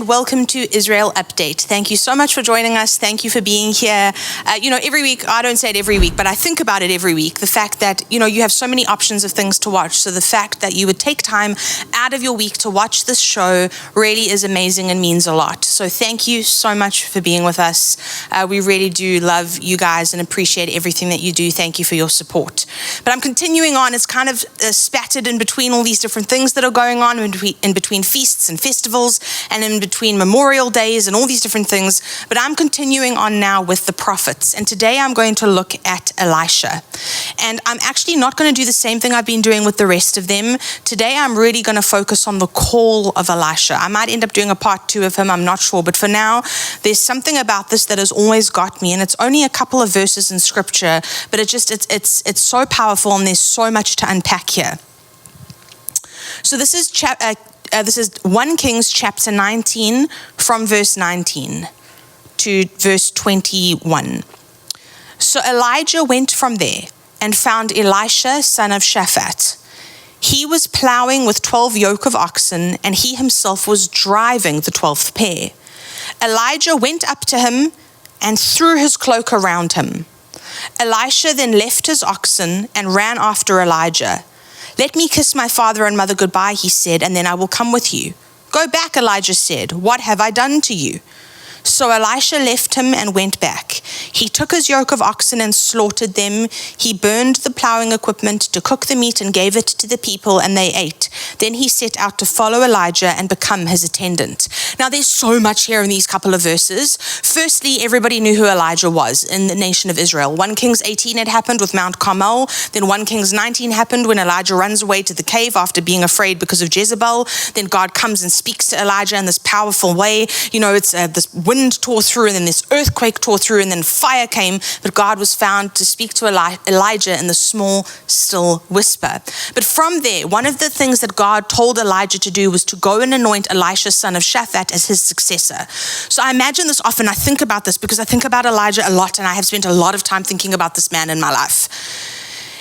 welcome to Israel Update. Thank you so much for joining us. Thank you for being here. Every week, I don't say it every week, but I think about it every week. The fact that, you have so many options of things to watch. So the fact that you would take time out of your week to watch this show really is amazing and means a lot. So thank you so much for being with us. We really do love you guys and appreciate everything that you do. Thank you for your support. But I'm continuing on. It's kind of spattered in between all these different things that are going on, in between feasts and festivals, and in between memorial days and all these different things. But I'm continuing on now with the prophets. And today I'm going to look at Elisha. And I'm actually not going to do the same thing I've been doing with the rest of them. Today I'm really going to focus on the call of Elisha. I might end up doing a part 2 of him, I'm not sure. But for now, there's something about this that has always got me. And it's only a couple of verses in scripture, but it's so powerful and there's so much to unpack here. So this is 1 Kings chapter 19 from verse 19 to verse 21. So Elijah went from there and found Elisha, son of Shaphat. He was plowing with 12 yoke of oxen, and he himself was driving the 12th pair. Elijah went up to him and threw his cloak around him. Elisha then left his oxen and ran after Elijah. "Let me kiss my father and mother goodbye," he said, "and then I will come with you." "Go back," Elijah said. "What have I done to you?" So Elisha left him and went back. He took his yoke of oxen and slaughtered them. He burned the plowing equipment to cook the meat and gave it to the people, and they ate. Then he set out to follow Elijah and become his attendant. Now there's so much here in these couple of verses. Firstly, everybody knew who Elijah was in the nation of Israel. 1 Kings 18 had happened with Mount Carmel. Then 1 Kings 19 happened when Elijah runs away to the cave after being afraid because of Jezebel. Then God comes and speaks to Elijah in this powerful way. It's this wind tore through, and then this earthquake tore through, and then fire came, but God was found to speak to Elijah in the small, still whisper. But from there, one of the things that God told Elijah to do was to go and anoint Elisha, son of Shaphat, as his successor. So I imagine this often. I think about this because I think about Elijah a lot, and I have spent a lot of time thinking about this man in my life.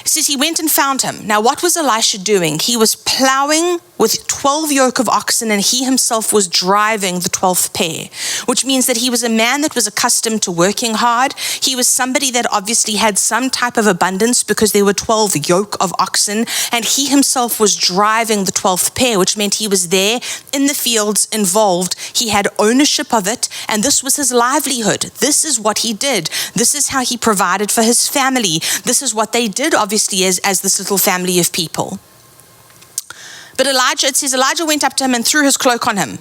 It says he went and found him. Now, what was Elisha doing? He was plowing with 12 yoke of oxen, and he himself was driving the 12th pair, which means that he was a man that was accustomed to working hard. He was somebody that obviously had some type of abundance because there were 12 yoke of oxen, and he himself was driving the 12th pair, which meant he was there in the fields involved. He had ownership of it, and this was his livelihood. This is what he did. This is how he provided for his family. This is what they did, obviously, as this little family of people. But it says Elijah went up to him and threw his cloak on him.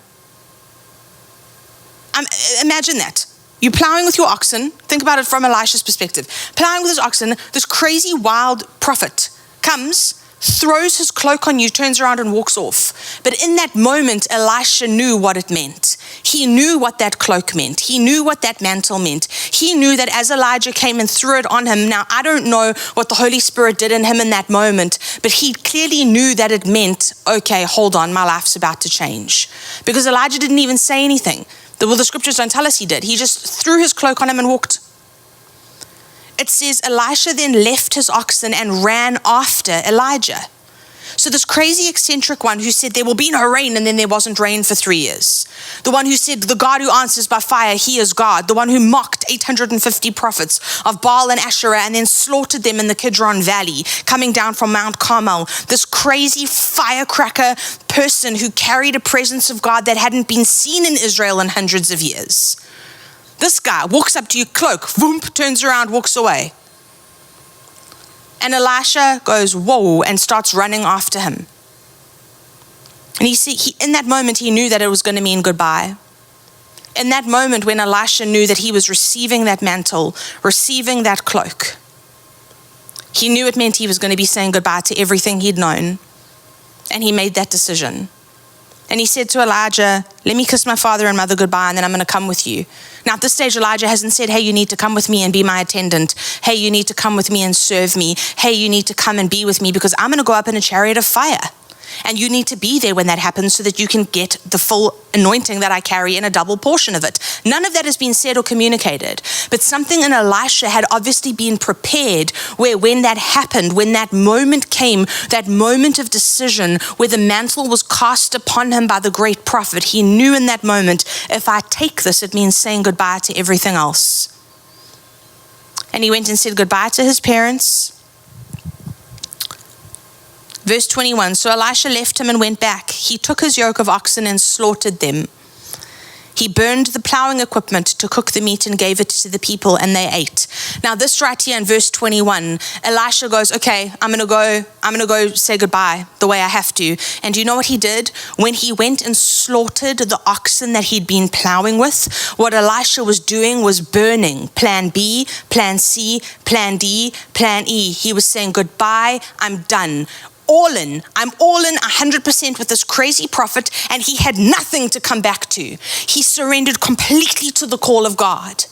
Imagine that. You're plowing with your oxen. Think about it from Elisha's perspective. Plowing with his oxen, this crazy wild prophet comes, throws his cloak on you, turns around and walks off. But in that moment, Elisha knew what it meant. He knew what that cloak meant. He knew what that mantle meant. He knew that as Elijah came and threw it on him, now I don't know what the Holy Spirit did in him in that moment, but he clearly knew that it meant, okay, hold on, my life's about to change. Because Elijah didn't even say anything. The scriptures don't tell us he did. He just threw his cloak on him and walked. It says Elisha then left his oxen and ran after Elijah. So this crazy eccentric one who said there will be no rain, and then there wasn't rain for 3 years. The one who said the God who answers by fire, he is God. The one who mocked 850 prophets of Baal and Asherah and then slaughtered them in the Kidron Valley, coming down from Mount Carmel. This crazy firecracker person who carried a presence of God that hadn't been seen in Israel in hundreds of years. This guy walks up to you, cloak, voomp, turns around, walks away. And Elisha goes, whoa, and starts running after him. And in that moment, he knew that it was going to mean goodbye. In that moment, when Elisha knew that he was receiving that mantle, receiving that cloak, he knew it meant he was going to be saying goodbye to everything he'd known. And he made that decision. And he said to Elijah, "Let me kiss my father and mother goodbye, and then I'm going to come with you." Now at this stage, Elijah hasn't said, "Hey, you need to come with me and be my attendant. Hey, you need to come with me and serve me. Hey, you need to come and be with me because I'm going to go up in a chariot of fire." And you need to be there when that happens so that you can get the full anointing that I carry in a double portion of it. None of that has been said or communicated. But something in Elisha had obviously been prepared where when that happened, when that moment came, that moment of decision where the mantle was cast upon him by the great prophet, he knew in that moment, if I take this, it means saying goodbye to everything else. And he went and said goodbye to his parents. Verse 21, so Elisha left him and went back. He took his yoke of oxen and slaughtered them. He burned the plowing equipment to cook the meat and gave it to the people, and they ate. Now this right here in verse 21, Elisha goes, okay, I'm gonna go say goodbye the way I have to. And do you know what he did? When he went and slaughtered the oxen that he'd been plowing with, what Elisha was doing was burning plan B, plan C, plan D, plan E. He was saying, goodbye, I'm done. I'm all in 100% with this crazy prophet, and he had nothing to come back to. He surrendered completely to the call of God.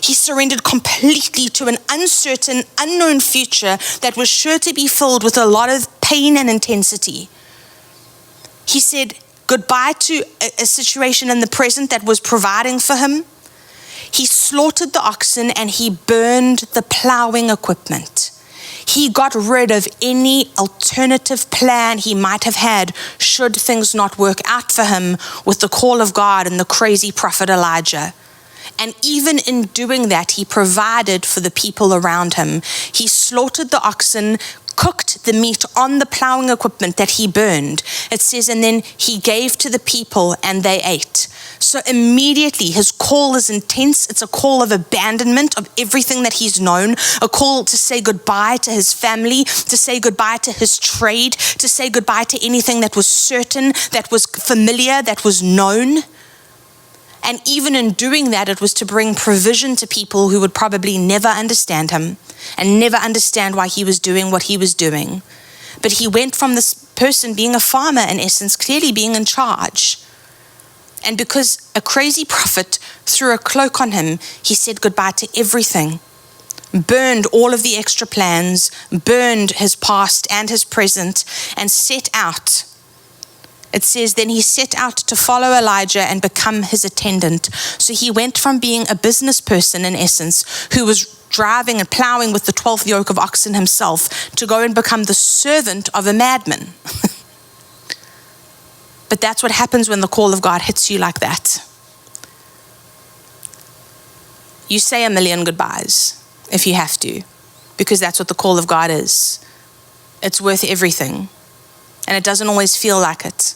He surrendered completely to an uncertain, unknown future that was sure to be filled with a lot of pain and intensity. He said goodbye to a situation in the present that was providing for him. He slaughtered the oxen and he burned the plowing equipment. He got rid of any alternative plan he might have had should things not work out for him with the call of God and the crazy prophet Elijah. And even in doing that, he provided for the people around him. He slaughtered the oxen, cooked the meat on the plowing equipment that he burned. It says, and then he gave to the people and they ate. So immediately his call is intense. It's a call of abandonment of everything that he's known, a call to say goodbye to his family, to say goodbye to his trade, to say goodbye to anything that was certain, that was familiar, that was known. And even in doing that, it was to bring provision to people who would probably never understand him and never understand why he was doing what he was doing. But he went from this person being a farmer, in essence, clearly being in charge. And because a crazy prophet threw a cloak on him, he said goodbye to everything, burned all of the extra plans, burned his past and his present, and set out. It says, then he set out to follow Elijah and become his attendant. So he went from being a business person, in essence, who was driving and plowing with the 12th yoke of oxen himself, to go and become the servant of a madman. But that's what happens when the call of God hits you like that. You say a million goodbyes if you have to, because that's what the call of God is. It's worth everything. And it doesn't always feel like it.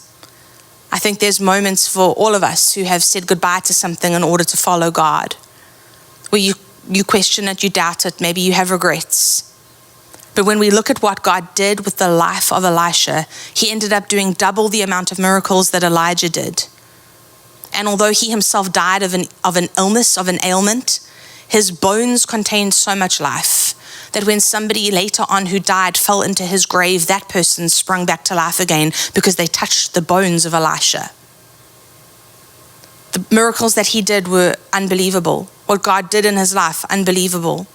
I think there's moments for all of us who have said goodbye to something in order to follow God, where you question it, you doubt it, maybe you have regrets. But when we look at what God did with the life of Elisha, he ended up doing double the amount of miracles that Elijah did. And although he himself died of an illness, of an ailment, his bones contained so much life that when somebody later on who died fell into his grave, that person sprung back to life again because they touched the bones of Elisha. The miracles that he did were unbelievable. What God did in his life, unbelievable.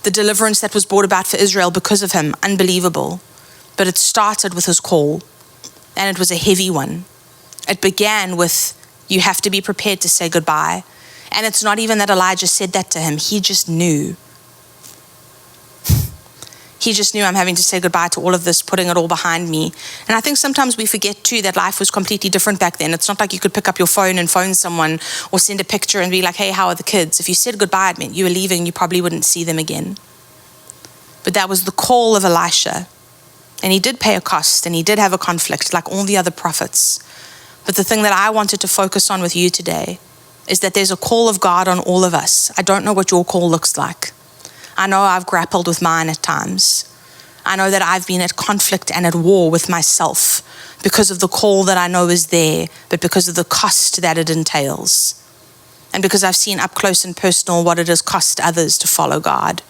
The deliverance that was brought about for Israel because of him, unbelievable. But it started with his call, and it was a heavy one. It began with, you have to be prepared to say goodbye. And it's not even that Elijah said that to him. He just knew. He just knew, I'm having to say goodbye to all of this, putting it all behind me. And I think sometimes we forget too that life was completely different back then. It's not like you could pick up your phone and phone someone or send a picture and be like, hey, how are the kids? If you said goodbye, it meant you were leaving, you probably wouldn't see them again. But that was the call of Elisha. And he did pay a cost and he did have a conflict like all the other prophets. But the thing that I wanted to focus on with you today is that there's a call of God on all of us. I don't know what your call looks like. I know I've grappled with mine at times. I know that I've been at conflict and at war with myself because of the call that I know is there, but because of the cost that it entails. And because I've seen up close and personal what it has cost others to follow God.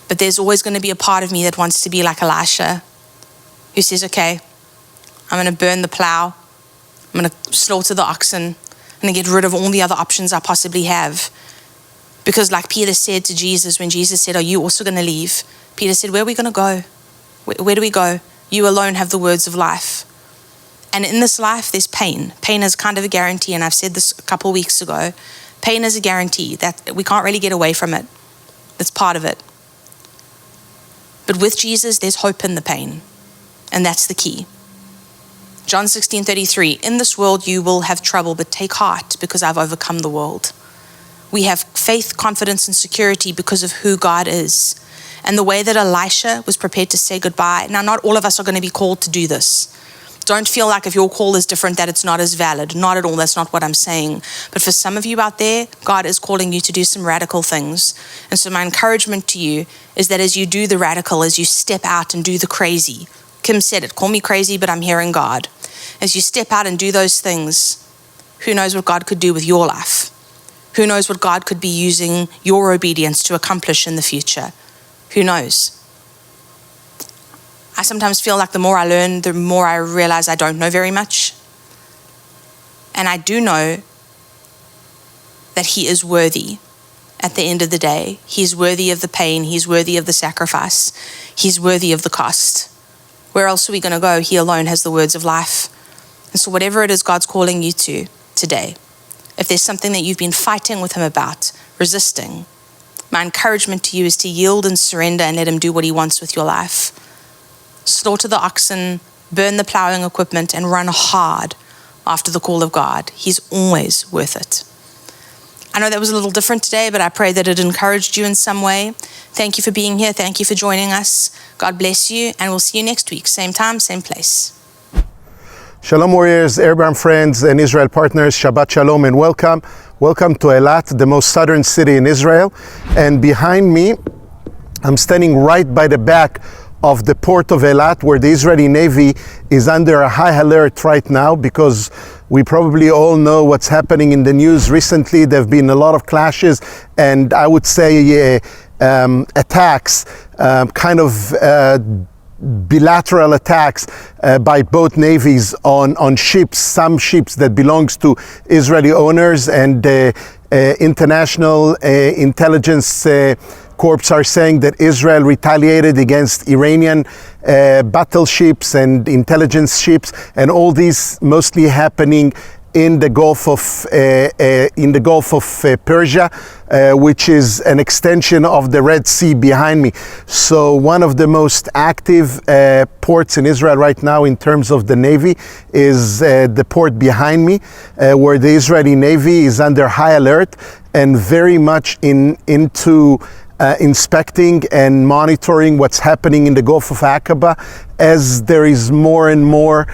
But there's always going to be a part of me that wants to be like Elisha, who says, okay, I'm going to burn the plow. I'm going to slaughter the oxen. I'm going to get rid of all the other options I possibly have. Because like Peter said to Jesus, when Jesus said, are you also going to leave? Peter said, where are we going to go? Where do we go? You alone have the words of life. And in this life, there's pain. Pain is kind of a guarantee, and I've said this a couple weeks ago. Pain is a guarantee that we can't really get away from it. It's part of it. But with Jesus, there's hope in the pain, and that's the key. John 16:33, in this world you will have trouble, but take heart because I've overcome the world. We have faith, confidence, and security because of who God is. And the way that Elisha was prepared to say goodbye. Now, not all of us are going to be called to do this. Don't feel like if your call is different that it's not as valid. Not at all. That's not what I'm saying. But for some of you out there, God is calling you to do some radical things. And so my encouragement to you is that as you do the radical, as you step out and do the crazy, Kim said it, call me crazy, but I'm hearing God. As you step out and do those things, who knows what God could do with your life? Who knows what God could be using your obedience to accomplish in the future? Who knows? I sometimes feel like the more I learn, the more I realize I don't know very much. And I do know that He is worthy at the end of the day. He's worthy of the pain. He's worthy of the sacrifice. He's worthy of the cost. Where else are we going to go? He alone has the words of life. And so whatever it is God's calling you to today, if there's something that you've been fighting with Him about, resisting, my encouragement to you is to yield and surrender and let Him do what He wants with your life. Slaughter the oxen, burn the plowing equipment, and run hard after the call of God. He's always worth it. I know that was a little different today, but I pray that it encouraged you in some way. Thank you for being here. Thank you for joining us. God bless you, and we'll see you next week. Same time, same place. Shalom warriors, Airborne friends, and Israel partners, Shabbat Shalom and welcome. Welcome to Eilat, the most southern city in Israel. And behind me, I'm standing right by the back of the port of Eilat, where the Israeli Navy is under a high alert right now, because we probably all know what's happening in the news recently. There have been a lot of clashes and I would say attacks, bilateral attacks by both navies on ships, some ships that belongs to Israeli owners, and international intelligence corps are saying that Israel retaliated against Iranian battleships and intelligence ships, and all these mostly happening in the Gulf of Persia, which is an extension of the Red Sea behind me. So one of the most active ports in Israel right now in terms of the Navy is the port behind me, where the Israeli Navy is under high alert and very much into inspecting and monitoring what's happening in the Gulf of Aqaba, as there is more and more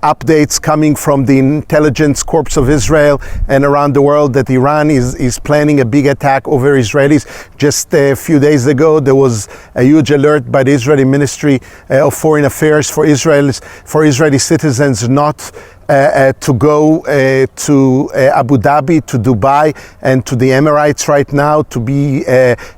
updates coming from the intelligence corps of Israel and around the world that Iran is planning a big attack over Israelis. Just a few days ago, there was a huge alert by the Israeli Ministry of Foreign Affairs for Israeli citizens not to go to Abu Dhabi, to Dubai, and to the Emirates right now, to be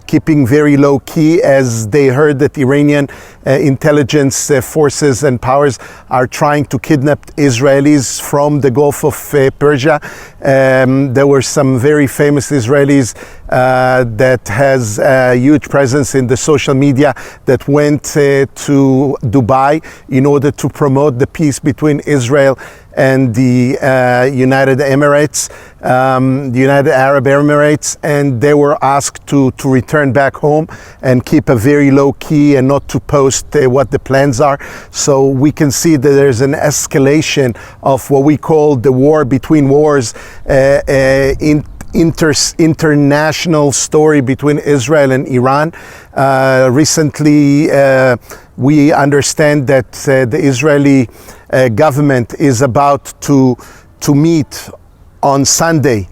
keeping very low key, as they heard that Iranian intelligence forces and powers are trying to kidnap Israelis from the Gulf of Persia. There were some very famous Israelis that has a huge presence in the social media that went to Dubai in order to promote the peace between Israel and the United Emirates, the United Arab Emirates, and they were asked to return back home and keep a very low key and not to post what the plans are. So we can see that there's an escalation of what we call the war between wars, international story between Israel and Iran. Recently, we understand that the Israeli government is about to meet on Sunday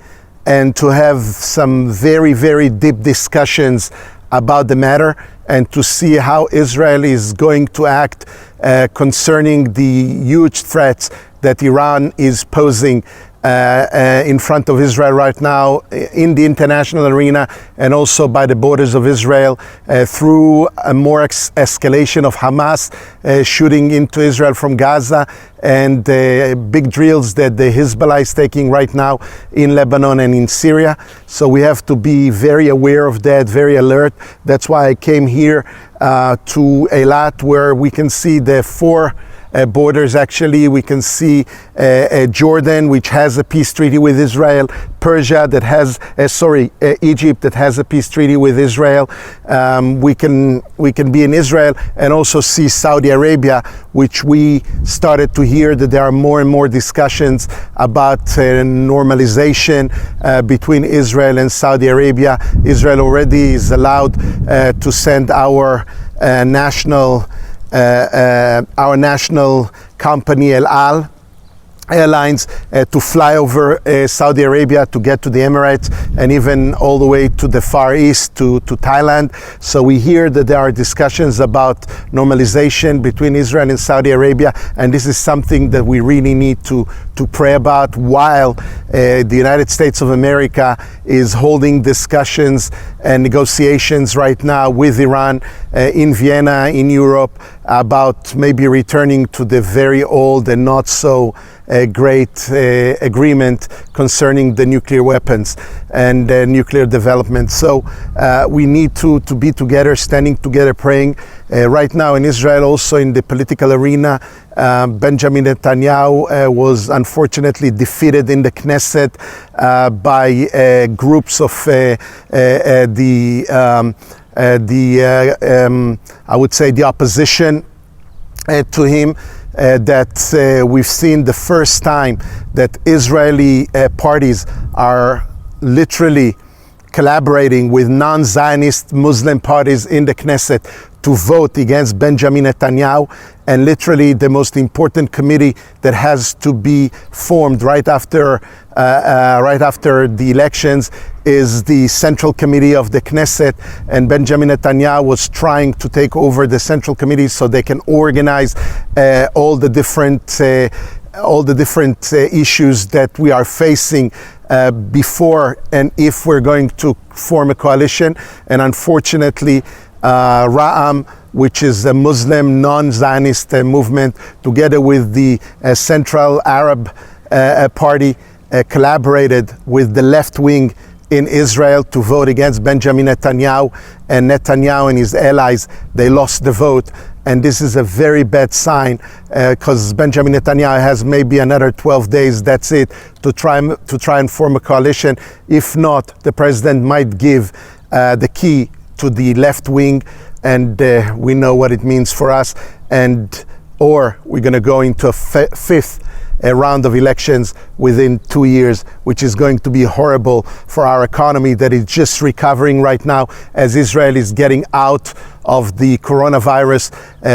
and to have some very, very deep discussions about the matter, and to see how Israel is going to act concerning the huge threats that Iran is posing in front of Israel right now in the international arena and also by the borders of Israel through a more escalation of Hamas shooting into Israel from Gaza and big drills that the Hezbollah is taking right now in Lebanon and in Syria. So we have to be very aware of that, very alert. That's why I came here to Eilat, where we can see the four borders. Actually, we can see Jordan, which has a peace treaty with Israel, Persia that has, Egypt that has a peace treaty with Israel. We can be in Israel and also see Saudi Arabia, which we started to hear that there are more and more discussions about normalization between Israel and Saudi Arabia. Israel already is allowed to send our national company Eilat Airlines to fly over Saudi Arabia to get to the Emirates and even all the way to the Far East to Thailand. So we hear that there are discussions about normalization between Israel and Saudi Arabia, and this is something that we really need to pray about while the United States of America is holding discussions and negotiations right now with Iran in Vienna, in Europe, about maybe returning to the very old and not so great agreement concerning the nuclear weapons and nuclear development. So we need to be together, standing together, praying. Right now in Israel, also in the political arena, Benjamin Netanyahu was unfortunately defeated in the Knesset by groups of I would say the opposition to him. That we've seen the first time that Israeli parties are literally collaborating with non-Zionist Muslim parties in the Knesset to vote against Benjamin Netanyahu, and literally the most important committee that has to be formed right after the elections is the Central Committee of the Knesset, and Benjamin Netanyahu was trying to take over the Central Committee so they can organize all the different issues that we are facing before and if we're going to form a coalition. And unfortunately, Ra'am, which is a Muslim non-Zionist movement, together with the Central Arab Party, collaborated with the left wing in Israel to vote against Benjamin Netanyahu, and Netanyahu and his allies, they lost the vote. And this is a very bad sign because Benjamin Netanyahu has maybe another 12 days, that's it, to try and form a coalition. If not, the president might give the key to the left wing, and we know what it means for us, or we're going to go into a fifth round of elections within 2 years, which is going to be horrible for our economy that is just recovering right now as Israel is getting out of the coronavirus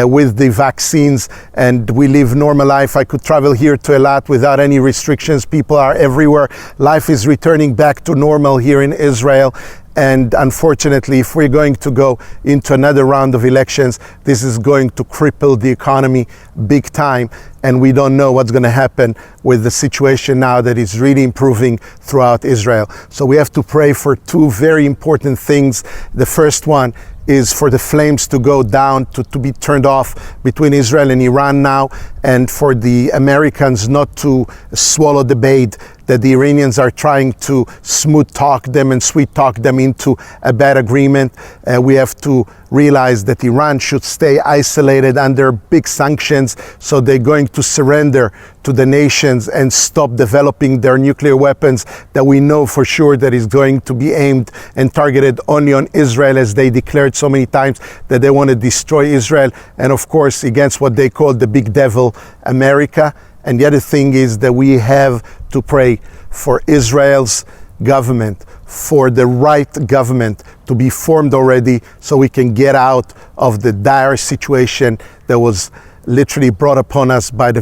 with the vaccines, and we live normal life. I could travel here to Eilat without any restrictions. People are everywhere. Life is returning back to normal here in Israel. And unfortunately, if we're going to go into another round of elections, this is going to cripple the economy big time. And we don't know what's going to happen with the situation now that is really improving throughout Israel. So we have to pray for two very important things. The first one is for the flames to go down, to be turned off between Israel and Iran now, and for the Americans not to swallow the bait that the Iranians are trying to smooth talk them and sweet talk them into a bad agreement. We have to realize that Iran should stay isolated under big sanctions, so they're going to surrender to the nations and stop developing their nuclear weapons that we know for sure that is going to be aimed and targeted only on Israel, as they declared so many times that they want to destroy Israel, and of course against what they call the big devil, America. And the other thing is that we have to pray for Israel's government, for the right government to be formed already, so we can get out of the dire situation that was literally brought upon us by the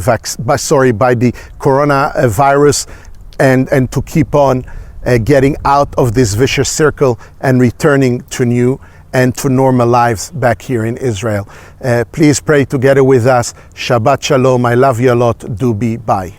coronavirus, and to keep on getting out of this vicious circle and returning to new and to normal lives back here in Israel. Please pray together with us. Shabbat Shalom. I love you a lot. Doobie. Bye.